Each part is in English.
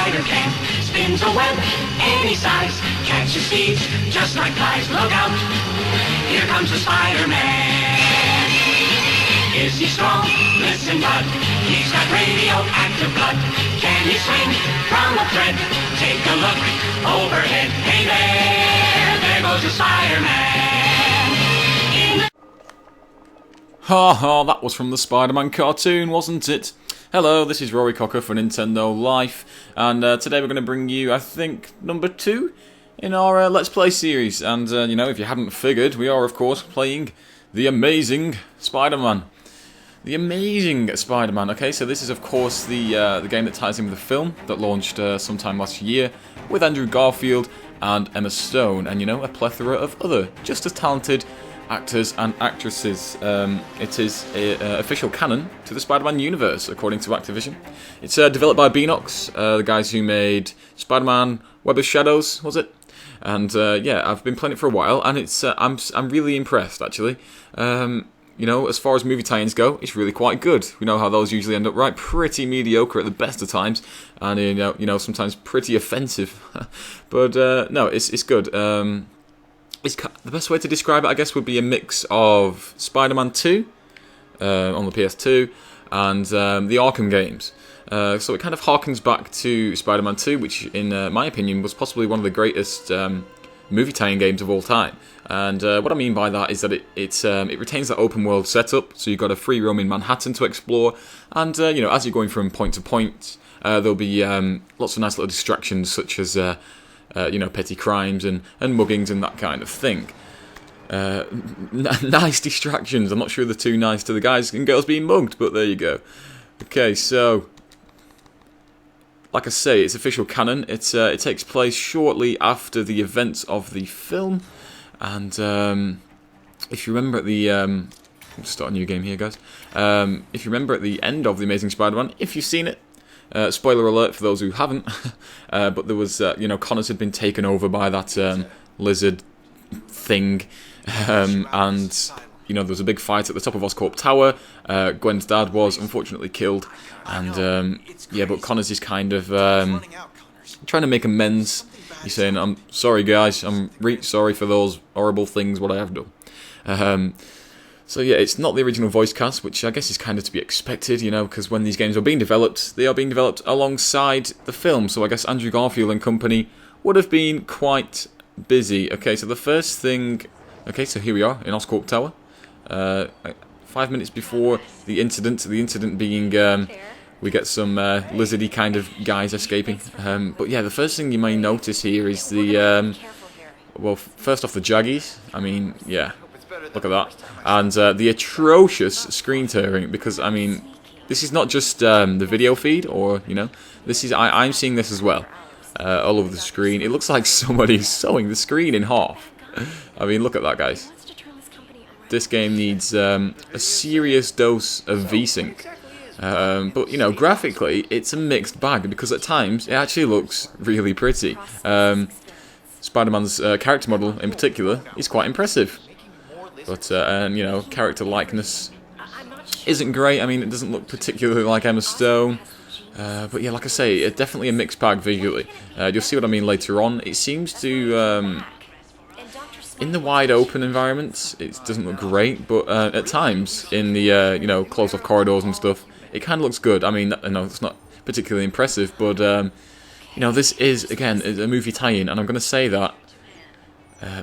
spider can. Spins a web any size, catches thieves just like flies. Look out, here comes the Spider-Man. Is he strong? Listen, bud, he's got radioactive blood. Can he swing from a thread? Take a look overhead. Hey there goes the Spider-Man. Ha ha, that was from the Spider-Man cartoon, wasn't it? Hello, this is Rory Cocker for Nintendo Life, and today we're going to bring you, I think, number 2 in our Let's Play series. And, you know, if you hadn't figured, we are, of course, playing The Amazing Spider-Man. The Amazing Spider-Man. Okay, so this is, of course, the game that ties in with the film that launched sometime last year with Andrew Garfield and Emma Stone, and, you know, a plethora of other just as talented actors and actresses. It is official canon to the Spider-Man universe, according to Activision. It's developed by Beanox, the guys who made Spider-Man Web of Shadows, was it? And yeah, I've been playing it for a while, and it's I'm really impressed, actually. You know, as far as movie tie-ins go, it's really quite good. We know how those usually end up, right? Pretty mediocre at the best of times, and you know sometimes pretty offensive. But no, it's good. The best way to describe it, I guess, would be a mix of Spider-Man 2 on the PS2 and the Arkham games. So it kind of harkens back to Spider-Man 2, which, in my opinion, was possibly one of the greatest movie tie-in games of all time. And what I mean by that is that it retains that open world setup. So you've got a free roaming Manhattan to explore, and you know, as you're going from point to point, there'll be lots of nice little distractions, such as you know, petty crimes and muggings and that kind of thing. Nice distractions. I'm not sure they're too nice to the guys and girls being mugged, but there you go. Okay, so like I say, it's official canon. It takes place shortly after the events of the film, and if you remember at the we'll start a new game here, guys. If you remember at the end of The Amazing Spider-Man, if you've seen it, spoiler alert for those who haven't, but there was, you know, Connors had been taken over by that lizard thing, and, you know, there was a big fight at the top of Oscorp Tower. Gwen's dad was unfortunately killed, and, yeah, but Connors is kind of trying to make amends. He's saying, I'm sorry, guys, I'm really sorry for those horrible things what I have done. So yeah, it's not the original voice cast, which I guess is kind of to be expected, you know, because when these games are being developed, they are being developed alongside the film, so I guess Andrew Garfield and company would have been quite busy. Okay, so the first thing... Okay, so here we are in Oscorp Tower. 5 minutes before the incident being... we get some lizardy kind of guys escaping. But yeah, the first thing you may notice here is the... well, first off, the Jaggies. I mean, yeah... Look at that. And the atrocious screen tearing, because, I mean, this is not just the video feed, or, you know, this is, I'm seeing this as well, all over the screen. It looks like somebody's sewing the screen in half. I mean, look at that, guys. This game needs a serious dose of V-Sync. But, you know, graphically, it's a mixed bag, because at times, it actually looks really pretty. Spider-Man's character model, in particular, is quite impressive. But, and, you know, character likeness isn't great. I mean, it doesn't look particularly like Emma Stone. But yeah, like I say, it's definitely a mixed bag visually. You'll see what I mean later on. It seems to, in the wide open environments, it doesn't look great. But at times, in the, you know, closed-off corridors and stuff, it kind of looks good. I mean, no, it's not particularly impressive. But, you know, this is, again, a movie tie-in. And I'm going to say that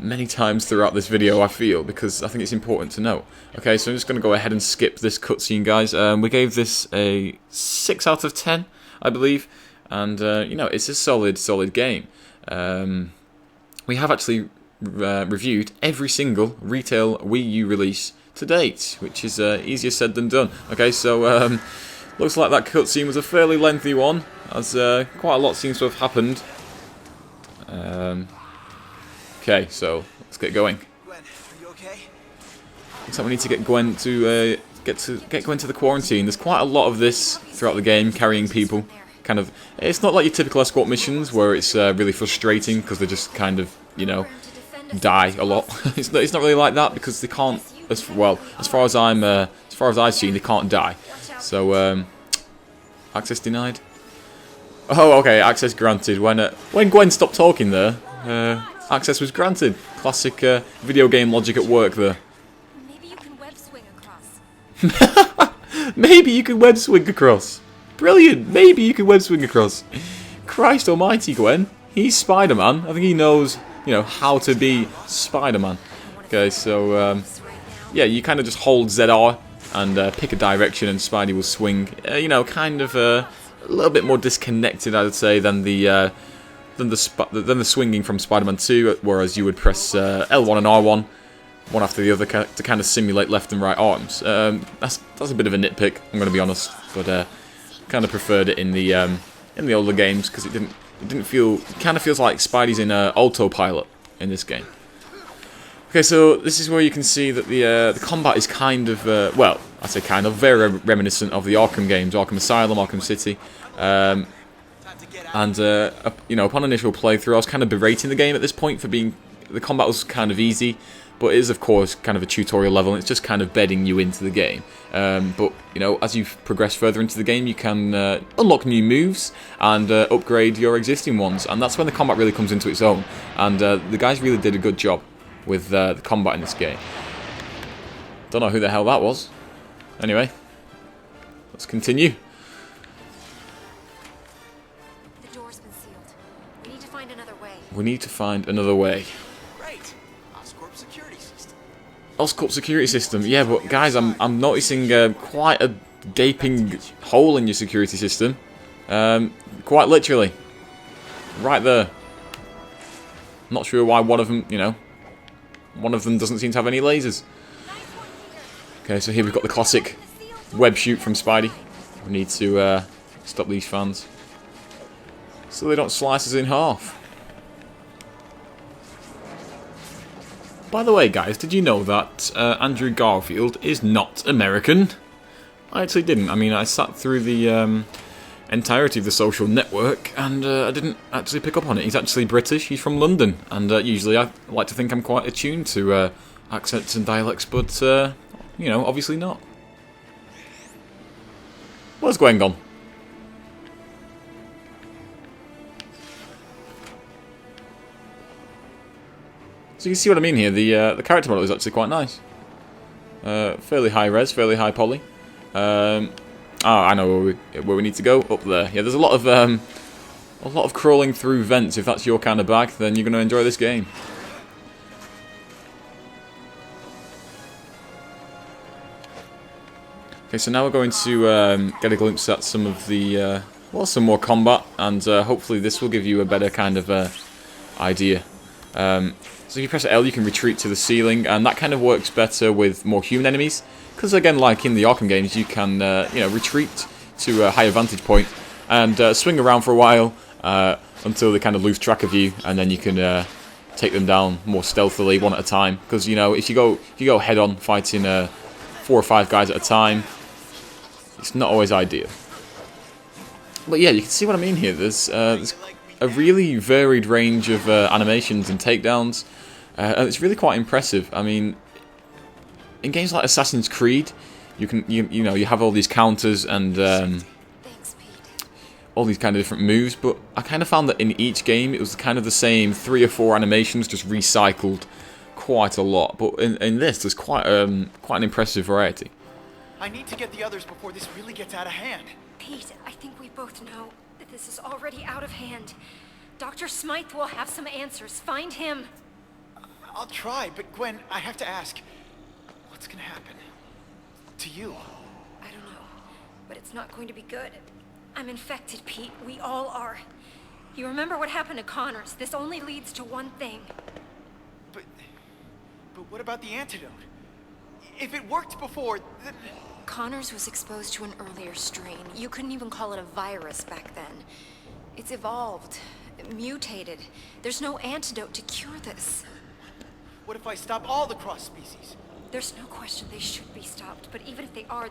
many times throughout this video, I feel, because I think it's important to know. Okay, so I'm just going to go ahead and skip this cutscene, guys. We gave this a 6 out of 10, I believe, and, you know, it's a solid game. We have actually reviewed every single retail Wii U release to date, which is easier said than done. Okay, so, looks like that cutscene was a fairly lengthy one, as quite a lot seems to have happened. Okay, so let's get going. Gwen, are you okay? Looks like we need to get Gwen to get Gwen to the quarantine. There's quite a lot of this throughout the game, carrying people. Kind of, it's not like your typical escort missions where it's really frustrating because they just kind of, you know, die a lot. It's not really like that because they can't. As far as I've seen, they can't die. So access denied. Oh, okay, access granted. When Gwen stopped talking there, access was granted. Classic video game logic at work there. Maybe you can web swing across. Maybe you can web swing across. Brilliant. Maybe you can web swing across. Christ almighty, Gwen. He's Spider-Man. I think he knows, how to be Spider-Man. Okay, so, yeah, you kind of just hold ZR and pick a direction and Spidey will swing. Kind of a little bit more disconnected, I would say, than the swinging from Spider-Man 2, whereas you would press L1 and R1, one after the other, to kind of simulate left and right arms. That's a bit of a nitpick, I'm going to be honest, but kind of preferred it in the older games because it didn't feel. It kind of feels like Spidey's in autopilot in this game. Okay, so this is where you can see that the combat is kind of well, I say kind of very reminiscent of the Arkham games, Arkham Asylum, Arkham City. And upon initial playthrough, I was kind of berating the game at this point for being the combat was kind of easy, but it is of course kind of a tutorial level, and it's just kind of bedding you into the game. But as you progress further into the game, you can unlock new moves and upgrade your existing ones, and that's when the combat really comes into its own. And the guys really did a good job with the combat in this game. Don't know who the hell that was. Anyway, let's continue. The door's been sealed. We need to find another way. We need to find another way. Right. Oscorp security system. Oscorp security system. Yeah, but guys, I'm noticing quite a gaping hole in your security system. Quite literally. Right there. Not sure why one of them, one of them doesn't seem to have any lasers. Okay, so here we've got the classic web shoot from Spidey. We need to stop these fans so they don't slice us in half. By the way, guys, did you know that Andrew Garfield is not American? I actually didn't. I mean, I sat through the entirety of The Social Network and I didn't actually pick up on it. He's actually British. He's from London, and usually I like to think I'm quite attuned to accents and dialects, but obviously not. Where's Gwen gone? So you can see what I mean here. The character model is actually quite nice. Fairly high res, fairly high poly. I know where we need to go. Up there. Yeah, there's a lot of crawling through vents. If that's your kind of bag, then you're going to enjoy this game. Okay, so now we're going to get a glimpse at some of the some more combat, and hopefully this will give you a better kind of idea. So if you press L, you can retreat to the ceiling, and that kind of works better with more human enemies. Because again, like in the Arkham games, you can retreat to a higher vantage point and swing around for a while until they kind of lose track of you, and then you can take them down more stealthily, one at a time. Because if you go head on fighting 4 or 5 guys at a time, it's not always ideal. But yeah, you can see what I mean here. There's a really varied range of animations and takedowns, and it's really quite impressive. I mean, in games like Assassin's Creed, you have all these counters and Thanks, Pete. all these kind of different moves, but I kind of found that in each game it was kind of the same 3 or 4 animations, just recycled quite a lot. But in this, there's quite an impressive variety. I need to get the others before this really gets out of hand. Pete, I think we both know that this is already out of hand. Dr. Smythe will have some answers. Find him. I'll try, but Gwen, I have to ask, what's gonna happen to you? I don't know, but it's not going to be good. I'm infected, Pete. We all are. You remember what happened to Connors? This only leads to one thing. But what about the antidote? If it worked before, then... Connors was exposed to an earlier strain. You couldn't even call it a virus back then. It's evolved, mutated. There's no antidote to cure this. What if I stop all the cross species? There's no question they should be stopped, but even if they are,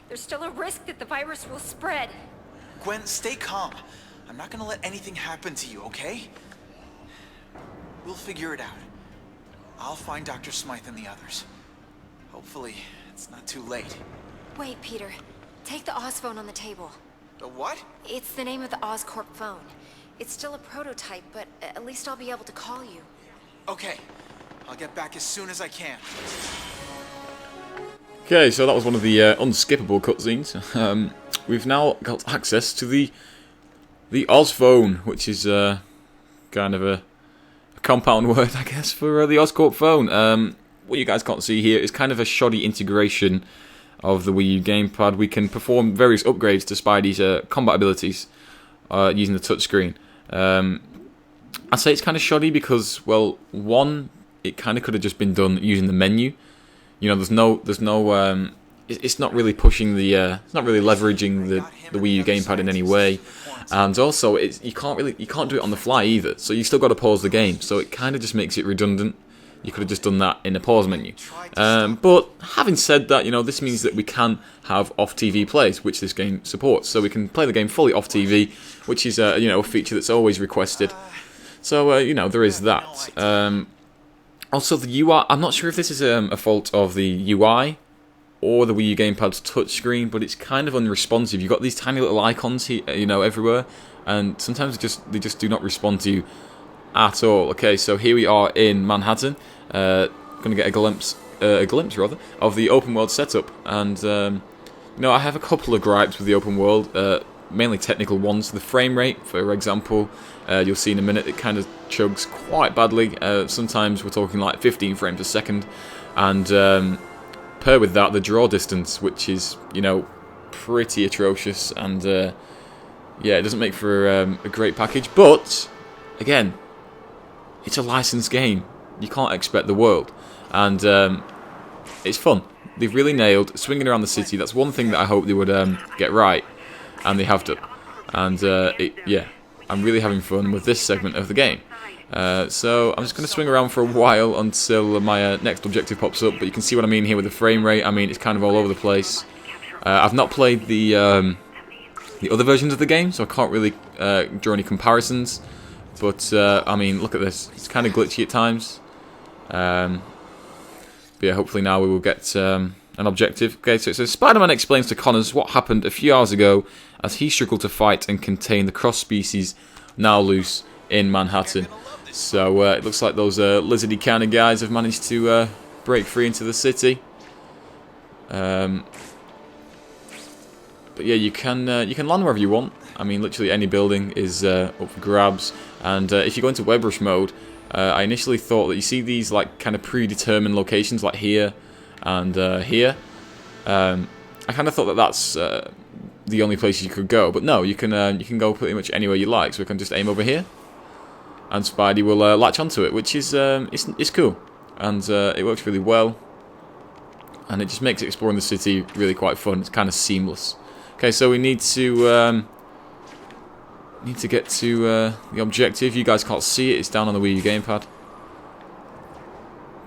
there's still a risk that the virus will spread. Gwen, stay calm. I'm not gonna let anything happen to you, okay? We'll figure it out. I'll find Dr. Smythe and the others. Hopefully, it's not too late. Wait, Peter. Take the Oz phone on the table. The what? It's the name of the Oscorp phone. It's still a prototype, but at least I'll be able to call you. Okay. I'll get back as soon as I can. Okay, so that was one of the unskippable cutscenes. We've now got access to the Oz phone, which is kind of a compound word, I guess, for the Oscorp phone. What you guys can't see here is kind of a shoddy integration of the Wii U gamepad. We can perform various upgrades to Spidey's combat abilities using the touchscreen. I say it's kind of shoddy because, well, one, it kind of could have just been done using the menu. You know, there's no, it's not really pushing the, it's not really leveraging the Wii U gamepad in any way, and also you can't do it on the fly either. So you still got to pause the game. So it kind of just makes it redundant. You could have just done that in a pause menu. But having said that, you know, this means that we can have off-TV plays, which this game supports. So we can play the game fully off TV, which is you know, a feature that's always requested. So you know, there is that. Also, the UI, I'm not sure if this is a fault of the UI or the Wii U gamepad's touchscreen, but it's kind of unresponsive. You've got these tiny little icons here, you know, everywhere, and sometimes they just do not respond to you at all. Okay, so here we are in Manhattan. Going to get a glimpse rather, of the open world setup, and you know, I have a couple of gripes with the open world, mainly technical ones. The frame rate, for example, you'll see in a minute, it kind of chugs quite badly. Sometimes we're talking like 15 frames a second, and pair with that the draw distance, which is, you know, pretty atrocious, and yeah, it doesn't make for a great package. But again, it's a licensed game. You can't expect the world, and it's fun. They've really nailed swinging around the city. That's one thing that I hope they would get right, and they have done. And yeah, I'm really having fun with this segment of the game. So I'm just going to swing around for a while until my next objective pops up. But you can see what I mean here with the frame rate. I mean, it's kind of all over the place. I've not played the other versions of the game, so I can't really draw any comparisons. But I mean, look at this. It's kind of glitchy at times. But yeah, hopefully now we will get an objective. Okay, so it says Spider-Man explains to Connors what happened a few hours ago as he struggled to fight and contain the cross-species now loose in Manhattan. So it looks like those lizardy kind of guys have managed to break free into the city. But yeah, you can land wherever you want. I mean, literally any building is up for grabs. And if you go into web rush mode, I initially thought that you see these like kind of predetermined locations like here and here. I kind of thought that that's the only place you could go, but no, you can go pretty much anywhere you like. So we can just aim over here, and Spidey will latch onto it, which is it's cool, and it works really well, and it just makes exploring the city really quite fun. It's kind of seamless. Okay, so we need to get to the objective. You guys can't see it; it's down on the Wii U gamepad,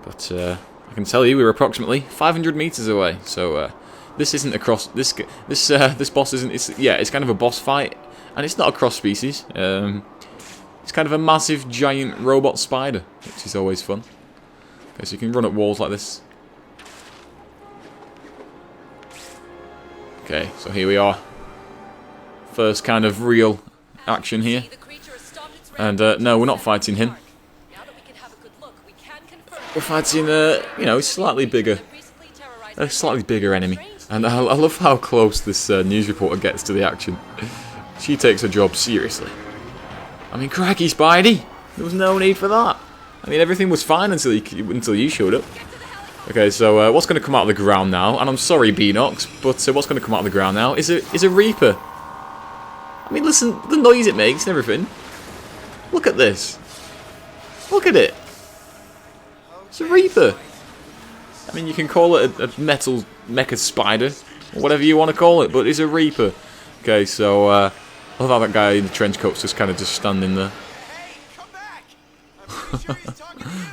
but I can tell you we're approximately 500 meters away. So this isn't a cross. This boss isn't. It's kind of a boss fight, and it's not a cross species. It's kind of a massive giant robot spider, which is always fun. Okay, so you can run at walls like this. Okay, so here we are. First kind of real action here. And no, we're not fighting him. We're fighting you know, a slightly bigger enemy. And I love how close this news reporter gets to the action. She takes her job seriously. I mean, crikey, Spidey! There was no need for that. I mean, everything was fine until you showed up. Okay, so what's going to come out of the ground now? And I'm sorry, Beanox, but what's going to come out of the ground now is a Reaper. I mean, listen, the noise it makes and everything. Look at this. Look at it. It's a Reaper. I mean, you can call it a metal mecha spider, or whatever you want to call it, but it's a Reaper. Okay, so I love how that guy in the trench coat's just kind of just standing there.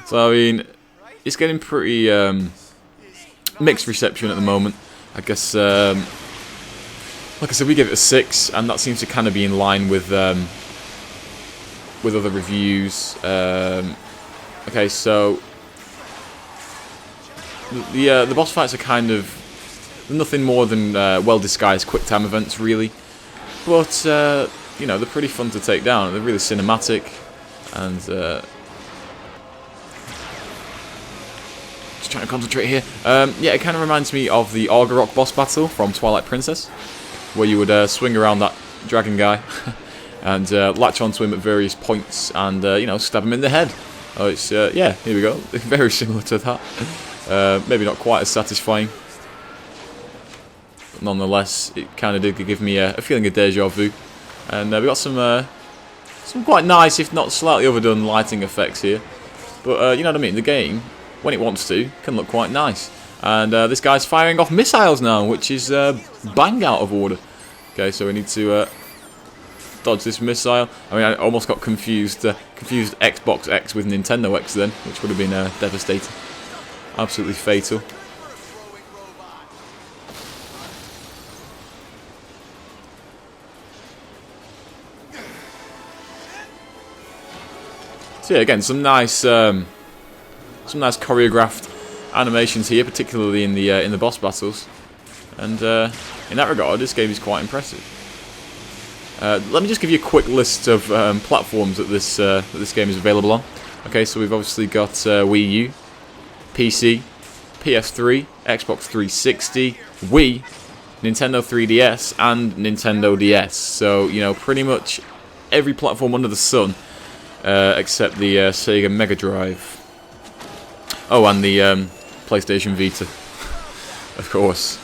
So, I mean, it's getting pretty mixed reception at the moment. I guess, like I said, we give it a 6, and that seems to kind of be in line with other reviews. Okay, so the boss fights are kind of nothing more than well-disguised quick-time events, really. but you know, they're pretty fun to take down. They're really cinematic, and just trying to concentrate here. Yeah, it kind of reminds me of the Orgarok boss battle from Twilight Princess, where you would swing around that dragon guy and latch onto him at various points and you know, stab him in the head. Oh, it's yeah, here we go. Very similar to that. Maybe not quite as satisfying, but nonetheless, it kind of did give me a feeling of deja vu. And we got some quite nice, if not slightly overdone, lighting effects here. But you know what I mean. The game, when it wants to, can look quite nice. And this guy's firing off missiles now, which is bang out of order. Okay, so we need to dodge this missile. I mean, I almost got confused Xbox X with Nintendo X then, which would have been devastating. Absolutely fatal. So yeah, again, some nice choreographed animations here, particularly in the boss battles. And in that regard, this game is quite impressive. Let me just give you a quick list of platforms that this game is available on. Okay, so we've obviously got Wii U, PC, PS3, Xbox 360, Wii, Nintendo 3DS, and Nintendo DS. So, you know, pretty much every platform under the sun, except the Sega Mega Drive. Oh, and the PlayStation Vita, of course.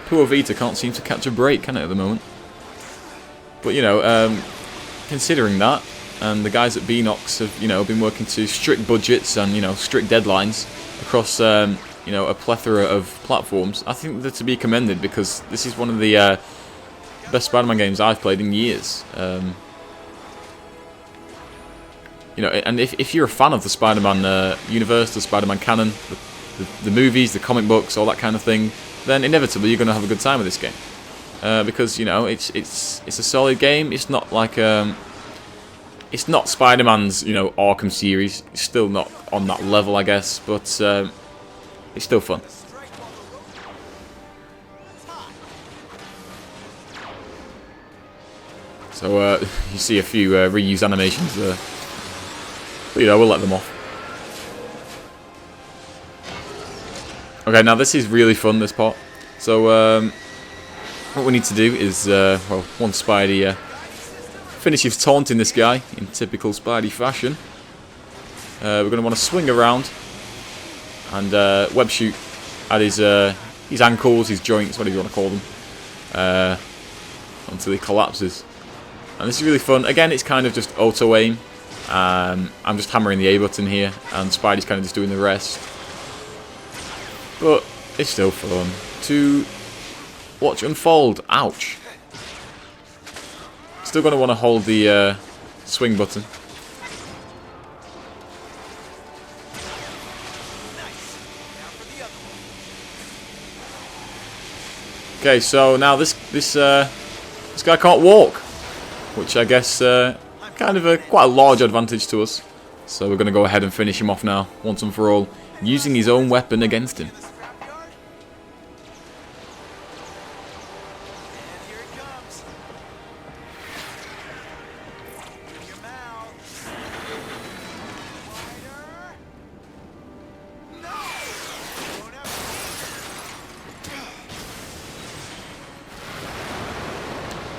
Poor Vita can't seem to catch a break, can it, at the moment? But, you know, considering that, and the guys at Beanox have, you know, been working to strict budgets and, you know, strict deadlines across, you know, a plethora of platforms, I think they're to be commended, because this is one of the best Spider-Man games I've played in years. You know, and if you're a fan of the Spider-Man universe, the Spider-Man canon, the movies, the comic books, all that kind of thing, then inevitably you're going to have a good time with this game. Because, you know, it's a solid game. It's not like it's not Spider-Man's, you know, Arkham series. It's still not on that level, I guess, but it's still fun. So you see a few reused animations there. But, you know, we'll let them off. Okay, now this is really fun, this part. So what we need to do is, well, once Spidey finishes taunting this guy in typical Spidey fashion, we're going to want to swing around and web shoot at his ankles, his joints, whatever you want to call them, until he collapses. And this is really fun. Again, it's kind of just auto aim. I'm just hammering the A button here, and Spidey's kind of just doing the rest. But it's still fun to watch unfold. Ouch. Still going to want to hold the swing button. Okay, so now this guy can't walk, which I guess kind of quite a large advantage to us. So we're going to go ahead and finish him off now, once and for all, using his own weapon against him.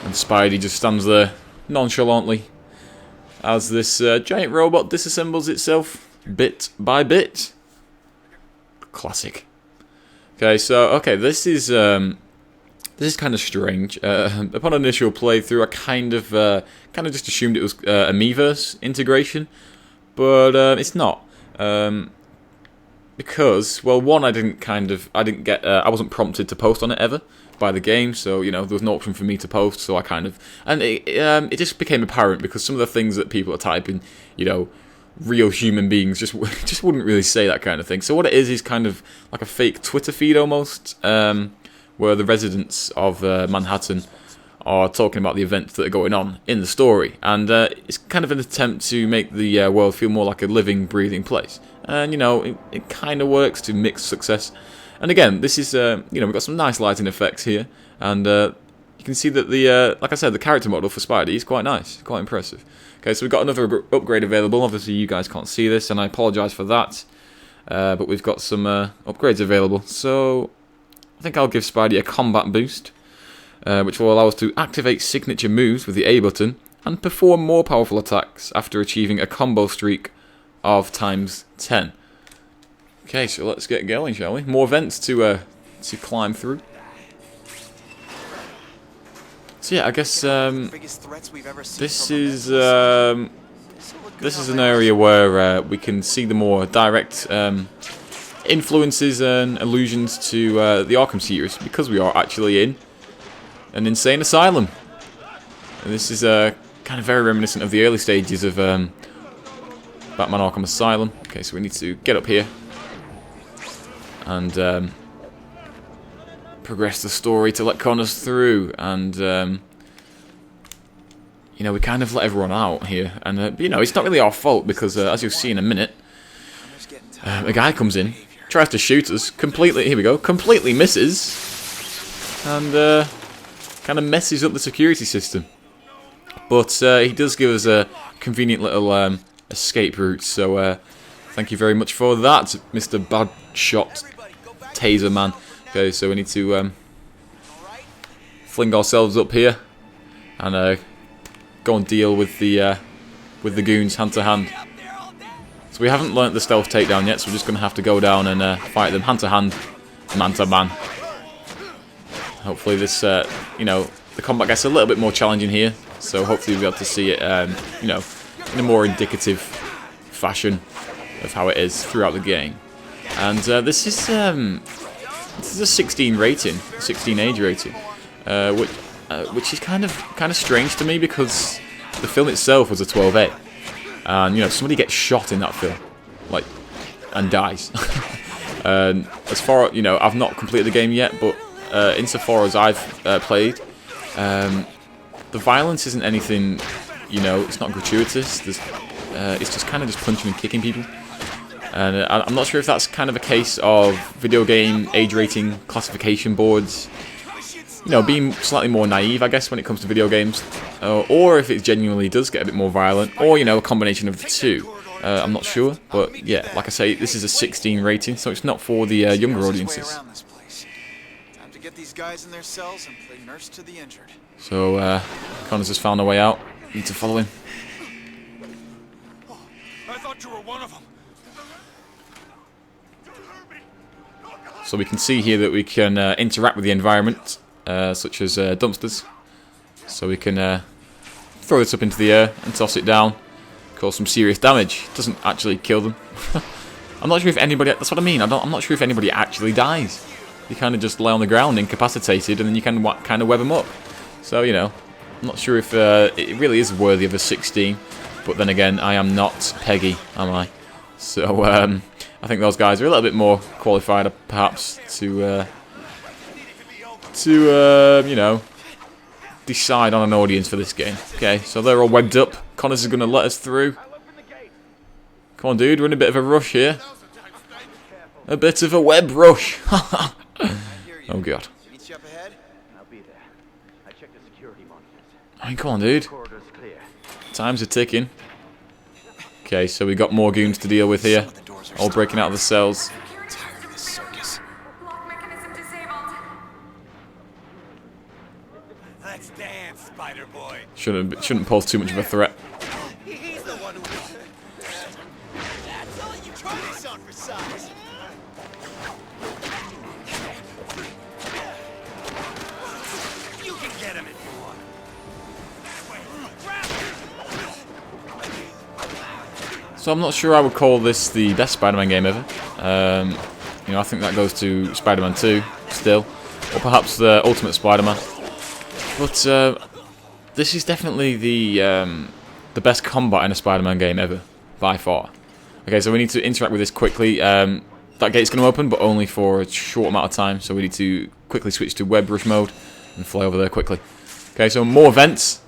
And Spidey just stands there nonchalantly as this giant robot disassembles itself bit by bit. Classic. Okay, so this is kind of strange. Upon initial playthrough, I kind of just assumed it was a Miiverse integration, but it's not. Because, well, one, I wasn't prompted to post on it ever by the game, so, you know, there was no option for me to post, so it just became apparent because some of the things that people are typing, you know, real human beings just wouldn't really say that kind of thing. So what it is kind of like a fake Twitter feed almost, where the residents of Manhattan are talking about the events that are going on in the story, and it's kind of an attempt to make the world feel more like a living, breathing place. And, you know, it kind of works to mixed success. And again, this is, you know, we've got some nice lighting effects here, and you can see that the, like I said, the character model for Spidey is quite nice, quite impressive. Okay, so we've got another upgrade available. Obviously, you guys can't see this, and I apologise for that. But we've got some upgrades available. So I think I'll give Spidey a combat boost, which will allow us to activate signature moves with the A button and perform more powerful attacks after achieving a combo streak of ×10. Okay, so let's get going, shall we? More vents to climb through. So yeah, I guess this is an area where we can see the more direct influences and allusions to the Arkham series, because we are actually in an insane asylum. And this is kind of very reminiscent of the early stages of Batman Arkham Asylum. Okay, so we need to get up here and progress the story to let Connors through, and you know, we kind of let everyone out here, and you know, it's not really our fault, because as you'll see in a minute, a guy comes in, tries to shoot us, completely misses, and kind of messes up the security system. But he does give us a convenient little escape route, so thank you very much for that, Mr. Badshot Taser Man. Okay, so we need to fling ourselves up here and go and deal with the goons hand to hand. So we haven't learnt the stealth takedown yet, so we're just going to have to go down and fight them hand to hand, man to man. Hopefully this, you know, the combat gets a little bit more challenging here, so hopefully we'll be able to see it, you know, in a more indicative fashion of how it is throughout the game. And this is a 16 rating, 16 age rating, which is kind of strange to me, because the film itself was a 12A, and you know, somebody gets shot in that film, like, and dies. As far, you know, I've not completed the game yet, but insofar as I've played, the violence isn't anything, you know, it's not gratuitous. It's just kind of just punching and kicking people. And I'm not sure if that's kind of a case of video game age rating classification boards, you know, being slightly more naive, I guess, when it comes to video games, or if it genuinely does get a bit more violent, or, you know, a combination of the two. I'm not sure, but yeah, like I say, this is a 16 rating, so it's not for the younger audiences. Time to get these guys in their cells and play nurse to the injured. So Connors has found a way out. Need to follow him. I thought you were one of them. So we can see here that we can interact with the environment, such as dumpsters. So we can throw this up into the air and toss it down, cause some serious damage. Doesn't actually kill them. I'm not sure if anybody. That's what I mean. I'm not sure if anybody actually dies. You kind of just lay on the ground, incapacitated, and then you can kind of web them up. So, you know, I'm not sure if it really is worthy of a 16. But then again, I am not Peggy, am I? So I think those guys are a little bit more qualified, perhaps, to you know, decide on an audience for this game. Okay, so they're all webbed up. Connors is going to let us through. Come on, dude, we're in a bit of a rush here. A bit of a web rush. Oh, God. I mean, come on, dude. Times are ticking. Okay, so we got more goons to deal with here. All breaking out of the cells. Let's dance, Spider Boy. Shouldn't pose too much of a threat. He's the one who. That's all you try this on for size. You can get him if you want. So I'm not sure I would call this the best Spider-Man game ever. You know, I think that goes to Spider-Man 2 still, or perhaps the Ultimate Spider-Man. But this is definitely the best combat in a Spider-Man game ever, by far. Okay, so we need to interact with this quickly. That gate's going to open, but only for a short amount of time, so we need to quickly switch to web rush mode and fly over there quickly. Okay, so more vents.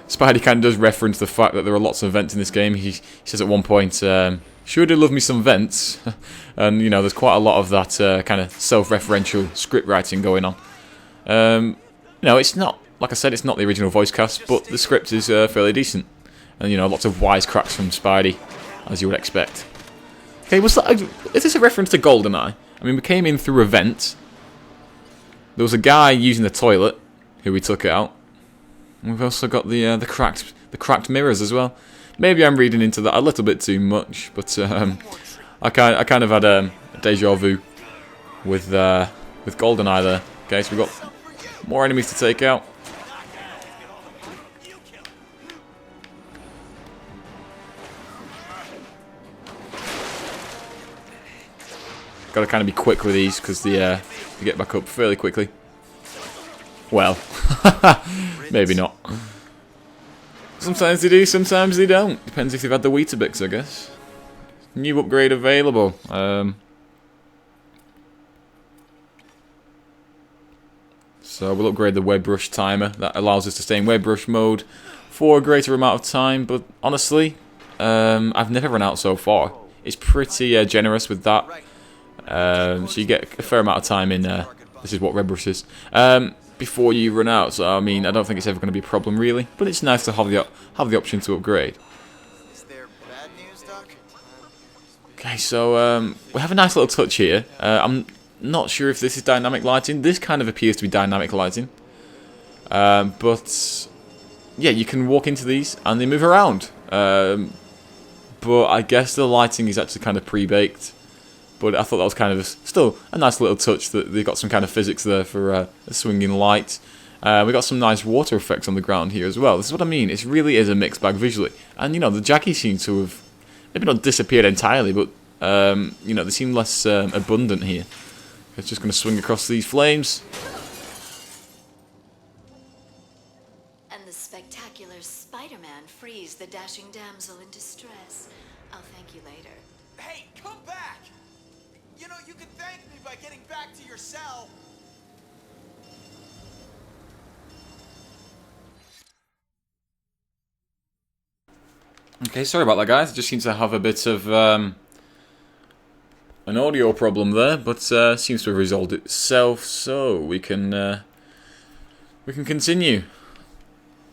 Spidey kind of does reference the fact that there are lots of vents in this game. He says at one point, sure do love me some vents. And, you know, there's quite a lot of that kind of self-referential script writing going on. You know, it's not, like I said, it's not the original voice cast, but the script is fairly decent. And, you know, lots of wisecracks from Spidey, as you would expect. Okay, is this a reference to GoldenEye? I mean, we came in through a vent. There was a guy using the toilet, who we took out. And we've also got the cracked mirrors as well. Maybe I'm reading into that a little bit too much, but I kind of had a deja vu with GoldenEye there. Okay, so we've got more enemies to take out. Got to kind of be quick with these because they get back up fairly quickly. Well, maybe not. Sometimes they do, sometimes they don't. Depends if they've had the Weetabix, I guess. New upgrade available. So we'll upgrade the web rush timer. That allows us to stay in web rush mode for a greater amount of time. But honestly, I've never run out so far. It's pretty generous with that. So you get a fair amount of time in. This is what web rush is. Before you run out. So I mean, I don't think it's ever going to be a problem really. But it's nice to have the option to upgrade. Is there bad news, Doc? Okay, so we have a nice little touch here. I'm not sure if this is dynamic lighting. This kind of appears to be dynamic lighting. But yeah, you can walk into these and they move around. But I guess the lighting is actually kind of pre-baked. But I thought that was kind of still a nice little touch that they got some kind of physics there for a swinging light. We got some nice water effects on the ground here as well. This is what I mean. It really is a mixed bag visually. And, you know, the Jackies seem to have maybe not disappeared entirely, but, you know, they seem less abundant here. It's just going to swing across these flames. And the spectacular Spider-Man frees the dashing damsel in distress. I'll thank you later. Hey, come back! You know, you could thank me by getting back to your cell. Okay, sorry about that, guys. It just seems to have a bit of an audio problem there, but seems to have resolved itself, so we can continue.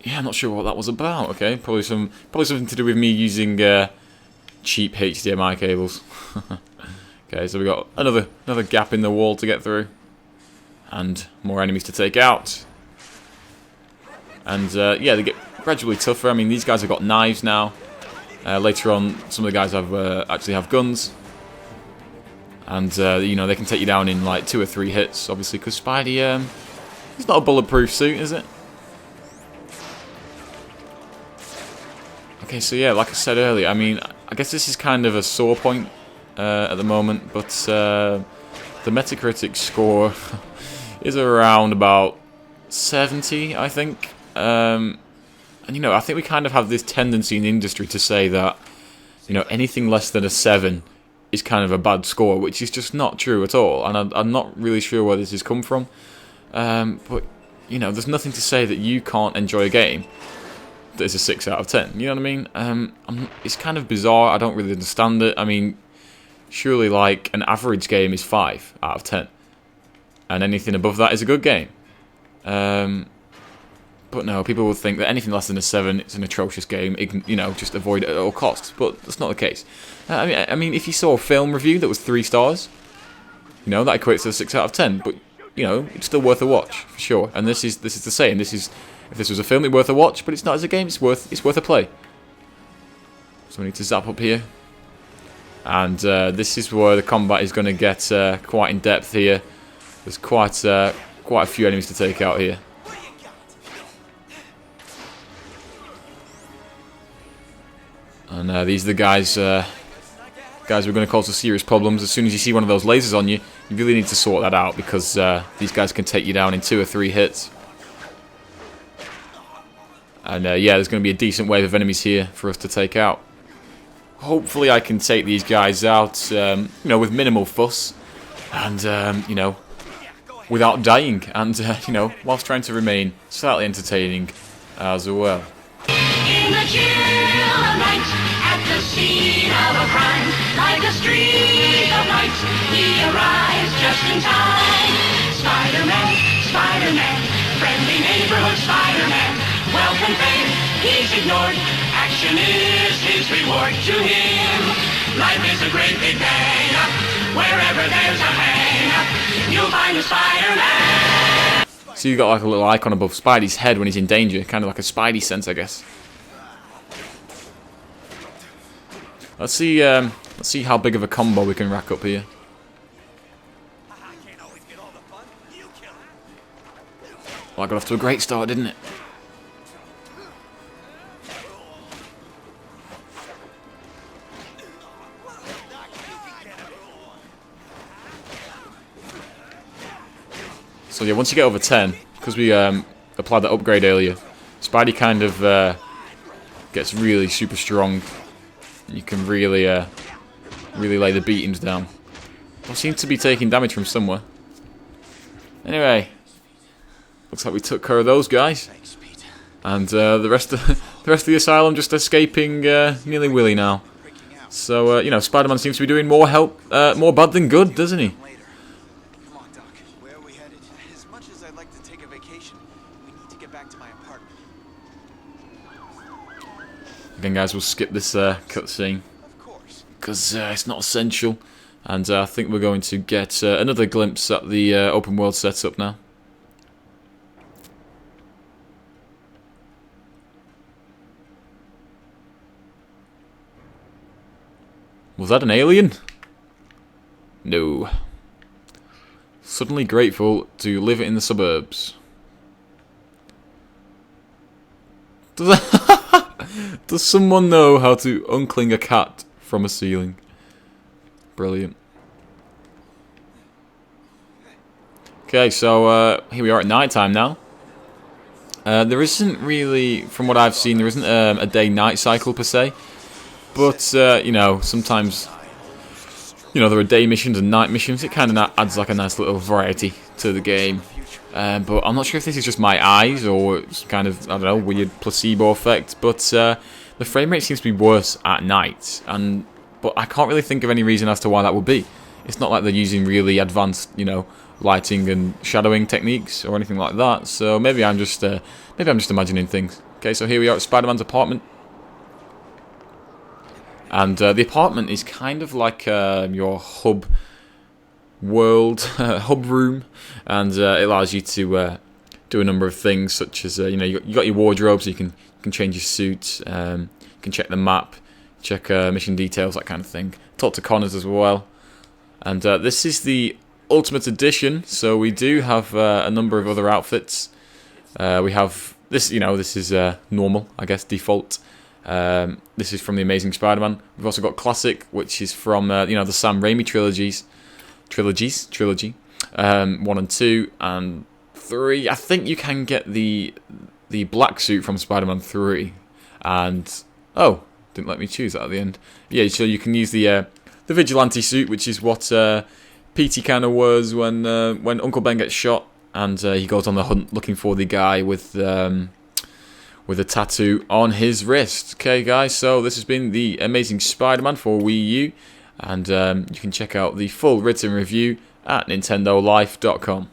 Yeah, I'm not sure what that was about. Okay, probably something to do with me using cheap HDMI cables. Okay, so we got another gap in the wall to get through, and more enemies to take out. And yeah, they get gradually tougher. I mean, these guys have got knives now. Later on, some of the guys actually have guns, and you know, they can take you down in like 2 or 3 hits. Obviously, because Spidey, he's not a bulletproof suit, is it? Okay, so yeah, like I said earlier, I mean, I guess this is kind of a sore point at the moment, but the Metacritic score is around about 70, I think. And you know, I think we kind of have this tendency in the industry to say that, you know, anything less than a 7 is kind of a bad score, which is just not true at all. And I'm not really sure where this has come from. But, you know, there's nothing to say that you can't enjoy a game that is a 6 out of 10. You know what I mean? It's kind of bizarre. I don't really understand it. I mean, surely, like, an average game is 5 out of 10. And anything above that is a good game. But no, people will think that anything less than a 7 is an atrocious game. You know, just avoid it at all costs. But that's not the case. I mean, if you saw a film review that was 3 stars, you know, that equates to a 6 out of 10. But you know, it's still worth a watch for sure. And this is the same. This is, if this was a film, it's worth a watch. But it's not as a game. It's worth a play. So we need to zap up here, and this is where the combat is going to get quite in depth here. There's quite a few enemies to take out here. And these are the guys who are going to cause us serious problems. As soon as you see one of those lasers on you, you really need to sort that out, because these guys can take you down in 2 or 3 hits. And yeah, there's going to be a decent wave of enemies here for us to take out. Hopefully I can take these guys out, you know, with minimal fuss, and you know, without dying, and you know, whilst trying to remain slightly entertaining as well. In the chill of night, at the scene of a crime, like a streak of light, he arrives just in time. Spider-Man, Spider-Man, friend friendly neighborhood Spider-Man. Wealth and fame, he's ignored. Action is his reward to him. Life is a great big bang. Wherever there's a hang, you'll find a Spider-Man. So you got like a little icon above Spidey's head when he's in danger, kind of like a Spidey sense, I guess. Let's see how big of a combo we can rack up here. Well, I got off to a great start, didn't it? So yeah, once you get over 10, because we applied that upgrade earlier, Spidey kind of gets really super strong. You can really lay the beatings down. I seem to be taking damage from somewhere. Anyway, looks like we took care of those guys, and the rest of the asylum just escaping nearly willy now. So you know, Spider-Man seems to be doing more bad than good, doesn't he? Come on, Doc. Where are we headed? As much as I'd like to take a vacation, we need to get back to my apartment. Again, guys, we'll skip this cutscene Of course. because it's not essential, and I think we're going to get another glimpse at the open world setup now. Was that an alien? No. Suddenly grateful to live in the suburbs. Does someone know how to uncling a cat from a ceiling? Brilliant. Okay, so here we are at night time now. There isn't really, from what I've seen, there isn't a day-night cycle per se. But, you know, sometimes, you know, there are day missions and night missions. It kind of adds like a nice little variety to the game. But I'm not sure if this is just my eyes or it's kind of, I don't know, weird placebo effect. But the frame rate seems to be worse at night. But I can't really think of any reason as to why that would be. It's not like they're using really advanced, you know, lighting and shadowing techniques or anything like that. So maybe I'm just imagining things. Okay, so here we are at Spider-Man's apartment. And the apartment is kind of like your hub world, hub room, and it allows you to do a number of things, such as you know, you got your wardrobe, so you can change your suit, you can check the map, check mission details, that kind of thing. Talk to Connors as well. And this is the Ultimate Edition, so we do have a number of other outfits. We have this, you know, this is normal, I guess, default. This is from the Amazing Spider-Man. We've also got Classic, which is from you know, the Sam Raimi trilogy, 1 and 2 and 3. I think you can get the black suit from Spider-Man 3, and oh, didn't let me choose that at the end. Yeah, so you can use the vigilante suit, which is what Petey kind of was when Uncle Ben gets shot, and he goes on the hunt looking for the guy with a tattoo on his wrist. Okay, guys, so this has been the Amazing Spider-Man for Wii U, and you can check out the full written review at nintendolife.com.